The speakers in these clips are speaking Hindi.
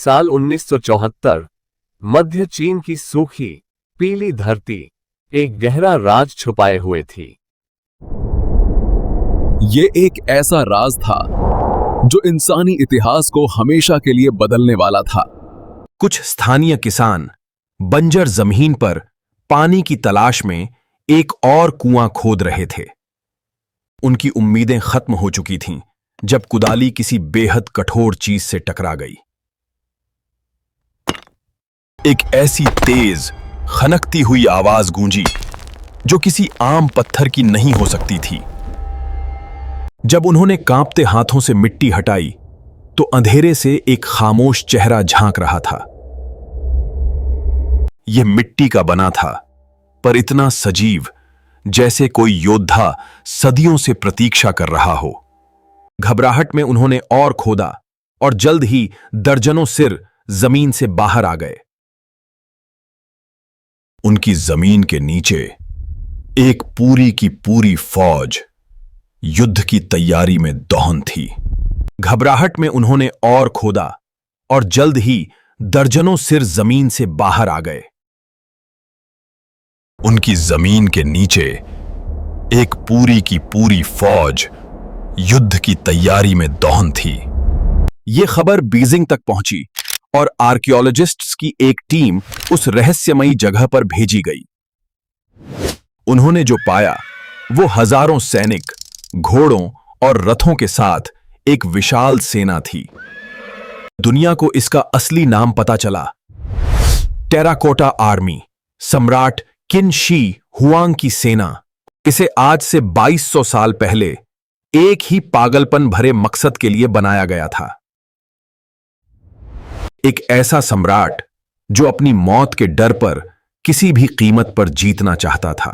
साल 1974 मध्य चीन की सूखी पीली धरती एक गहरा राज छुपाए हुए थी। ये एक ऐसा राज था जो इंसानी इतिहास को हमेशा के लिए बदलने वाला था। कुछ स्थानीय किसान बंजर जमीन पर पानी की तलाश में एक और कुआं खोद रहे थे। उनकी उम्मीदें खत्म हो चुकी थीं जब कुदाली किसी बेहद कठोर चीज से टकरा गई। एक ऐसी तेज खनकती हुई आवाज गूंजी जो किसी आम पत्थर की नहीं हो सकती थी। जब उन्होंने कांपते हाथों से मिट्टी हटाई तो अंधेरे से एक खामोश चेहरा झांक रहा था। यह मिट्टी का बना था, पर इतना सजीव जैसे कोई योद्धा सदियों से प्रतीक्षा कर रहा हो। घबराहट में उन्होंने और खोदा और जल्द ही दर्जनों सिर जमीन से बाहर आ गए। उनकी जमीन के नीचे एक पूरी की पूरी फौज युद्ध की तैयारी में दौहन थी। घबराहट में उन्होंने और खोदा और जल्द ही दर्जनों सिर जमीन से बाहर आ गए। उनकी जमीन के नीचे एक पूरी की पूरी फौज युद्ध की तैयारी में दौहन थी। यह खबर बीजिंग तक पहुंची और आर्कियोलॉजिस्ट्स की एक टीम उस रहस्यमयी जगह पर भेजी गई। उन्होंने जो पाया वो हजारों सैनिक, घोड़ों और रथों के साथ एक विशाल सेना थी। दुनिया को इसका असली नाम पता चला, टेराकोटा आर्मी, सम्राट किन शी हुआंग की सेना। इसे आज से 2200 साल पहले एक ही पागलपन भरे मकसद के लिए बनाया गया था। एक ऐसा सम्राट जो अपनी मौत के डर पर किसी भी कीमत पर जीतना चाहता था।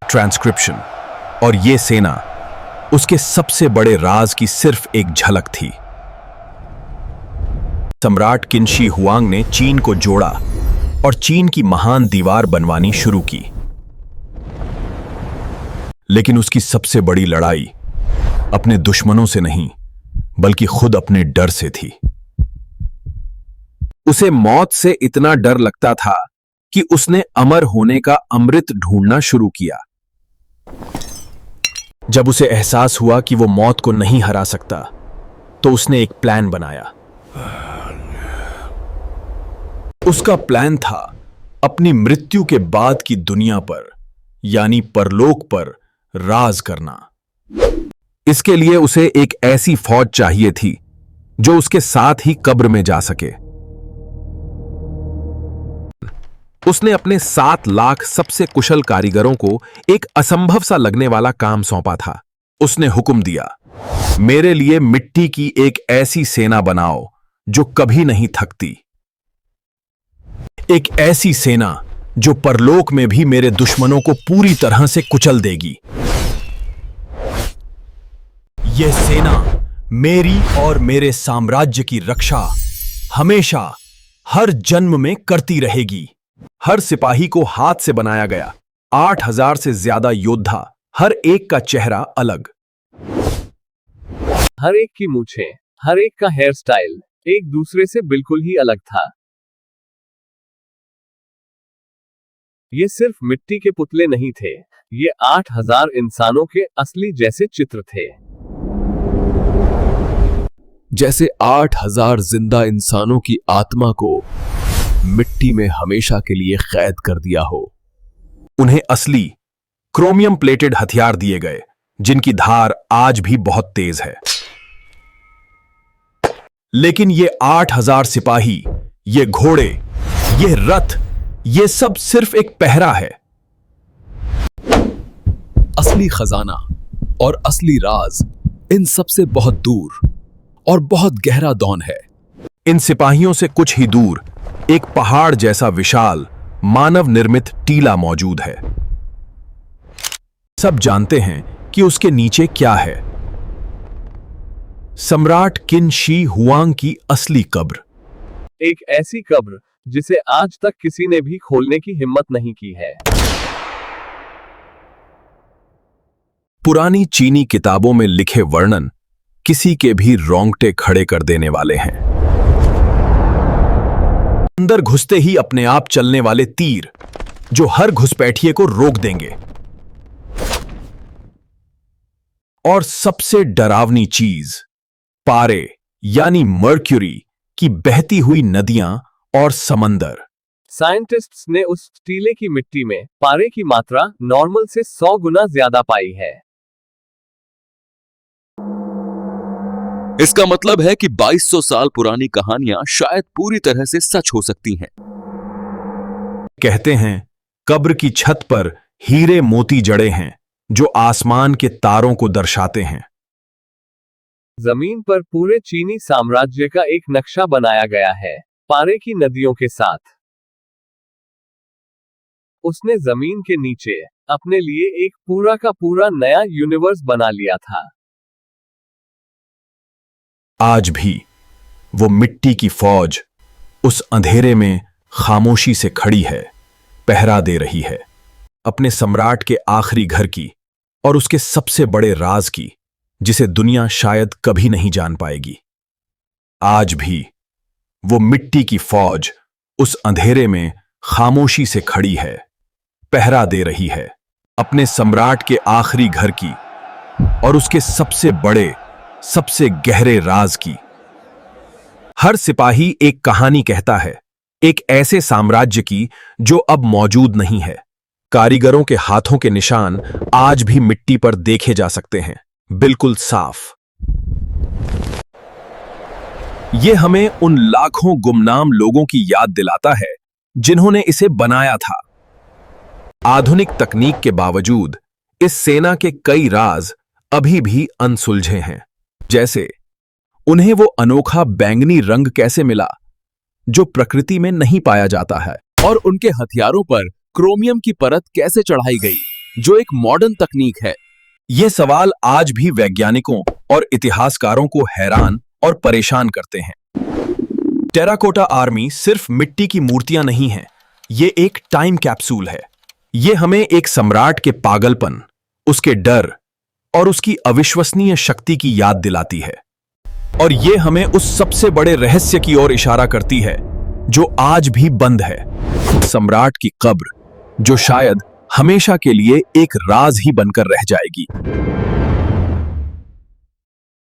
ट्रांसक्रिप्शन और यह सेना उसके सबसे बड़े राज की सिर्फ एक झलक थी। सम्राट किनशी हुआंग ने चीन को जोड़ा और चीन की महान दीवार बनवानी शुरू की। लेकिन उसकी सबसे बड़ी लड़ाई अपने दुश्मनों से नहीं बल्कि खुद अपने डर से थी। उसे मौत से इतना डर लगता था कि उसने अमर होने का अमृत ढूंढना शुरू किया। जब उसे एहसास हुआ कि वो मौत को नहीं हरा सकता तो उसने एक प्लान बनाया। उसका प्लान था अपनी मृत्यु के बाद की दुनिया पर यानी परलोक पर राज करना। इसके लिए उसे एक ऐसी फौज चाहिए थी जो उसके साथ ही कब्र में जा सके। उसने अपने 7 लाख सबसे कुशल कारीगरों को एक असंभव सा लगने वाला काम सौंपा था। उसने हुक्म दिया, मेरे लिए मिट्टी की एक ऐसी सेना बनाओ जो कभी नहीं थकती। एक ऐसी सेना जो परलोक में भी मेरे दुश्मनों को पूरी तरह से कुचल देगी। यह सेना मेरी और मेरे साम्राज्य की रक्षा हमेशा हर जन्म में करती रहेगी। हर सिपाही को हाथ से बनाया गया 8000 से ज्यादा योद्धा, हर एक का चेहरा अलग, हर एक की मूछें, हर एक का हेयर स्टाइल एक दूसरे से बिल्कुल ही अलग था। ये सिर्फ मिट्टी के पुतले नहीं थे, ये 8000 इंसानों के असली जैसे चित्र थे। जैसे 8000 जिंदा इंसानों की आत्मा को मिट्टी में हमेशा के लिए कैद कर दिया हो। उन्हें असली क्रोमियम प्लेटेड हथियार दिए गए जिनकी धार आज भी बहुत तेज है। लेकिन ये 8000 सिपाही, ये घोड़े, ये रथ, ये सब सिर्फ एक पहरा है। असली खजाना और असली राज इन सबसे बहुत दूर और बहुत गहरा दौन है। इन सिपाहियों से कुछ ही दूर एक पहाड़ जैसा विशाल मानव निर्मित टीला मौजूद है। सब जानते हैं कि उसके नीचे क्या है। सम्राट किन शी हुआंग की असली कब्र। एक ऐसी कब्र जिसे आज तक किसी ने भी खोलने की हिम्मत नहीं की है। पुरानी चीनी किताबों में लिखे वर्णन किसी के भी रोंगटे खड़े कर देने वाले हैं। अंदर घुसते ही अपने आप चलने वाले तीर जो हर घुसपैठिए को रोक देंगे। और सबसे डरावनी चीज, पारे यानी मर्क्यूरी की बहती हुई नदियां और समंदर। साइंटिस्ट्स ने उस टीले की मिट्टी में पारे की मात्रा नॉर्मल से 100 गुना ज्यादा पाई है। इसका मतलब है कि 2200 साल पुरानी कहानियां शायद पूरी तरह से सच हो सकती हैं। कहते हैं कब्र की छत पर हीरे मोती जड़े हैं जो आसमान के तारों को दर्शाते हैं। जमीन पर पूरे चीनी साम्राज्य का एक नक्शा बनाया गया है पारे की नदियों के साथ। उसने जमीन के नीचे अपने लिए एक पूरा का पूरा नया यूनिवर्स बना लिया था। आज भी वो मिट्टी की फौज उस अंधेरे में खामोशी से खड़ी है, पहरा दे रही है अपने सम्राट के आखिरी घर की और उसके सबसे बड़े राज की, जिसे दुनिया शायद कभी नहीं जान पाएगी। आज भी वो मिट्टी की फौज उस अंधेरे में खामोशी से खड़ी है, पहरा दे रही है अपने सम्राट के आखिरी घर की और उसके सबसे बड़े, सबसे गहरे राज की। हर सिपाही एक कहानी कहता है, एक ऐसे साम्राज्य की जो अब मौजूद नहीं है। कारीगरों के हाथों के निशान आज भी मिट्टी पर देखे जा सकते हैं, बिल्कुल साफ। यह हमें उन लाखों गुमनाम लोगों की याद दिलाता है जिन्होंने इसे बनाया था। आधुनिक तकनीक के बावजूद इस सेना के कई राज अभी भी अनसुलझे हैं। जैसे उन्हें वो अनोखा बैंगनी रंग कैसे मिला जो प्रकृति में नहीं पाया जाता है, और उनके हथियारों पर क्रोमियम की परत कैसे चढ़ाई गई जो एक मॉडर्न तकनीक है। ये सवाल आज भी वैज्ञानिकों और इतिहासकारों को हैरान और परेशान करते हैं। टेराकोटा आर्मी सिर्फ मिट्टी की मूर्तियां नहीं है, ये एक टाइम कैप्सूल है। ये हमें एक सम्राट के पागलपन, उसके डर और उसकी अविश्वसनीय शक्ति की याद दिलाती है। और ये हमें उस सबसे बड़े रहस्य की ओर इशारा करती है जो आज भी बंद है, सम्राट की कब्र, जो शायद हमेशा के लिए एक राज ही बनकर रह जाएगी।